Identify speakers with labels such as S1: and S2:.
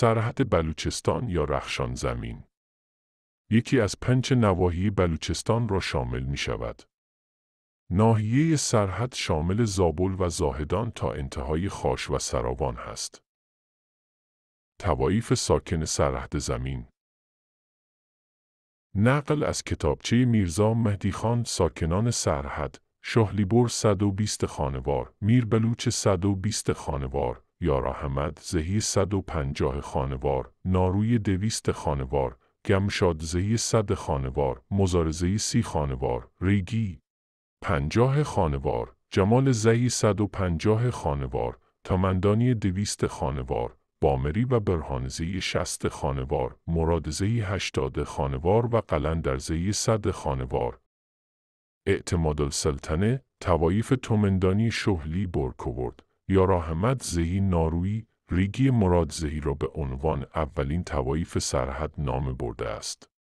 S1: سرحد بلوچستان یا رخشان زمین یکی از 5 نواحی بلوچستان را شامل می شود. ناحیه سرحد شامل زابل و زاهدان تا انتهای خاش و سراوان است. طوایف ساکن سرحد زمین. نقل از کتابچه میرزا مهدی خان ساکنان سرحد: شاهلیبر 120 خانوار، میربلوچ 120 خانوار، یاراحمد زهی 150 خانوار، ناروی 200 خانوار، گمشاد زهی 100 خانوار، مزارزهی 30 خانوار، ریگی 50 خانوار، جمال زهی 150 خانوار، تامندانی 200 خانوار، بامری و برهانزهی 60 خانوار، مرادزهی 80 خانوار و قلندرزهی 100 خانوار. اعتمادالسلطنه: طوایف تومندانی شهلی برکورد، یاراحمد زهی نارویی، ریگی مرادزهی را به عنوان اولین طوایف سرحد نام برده است.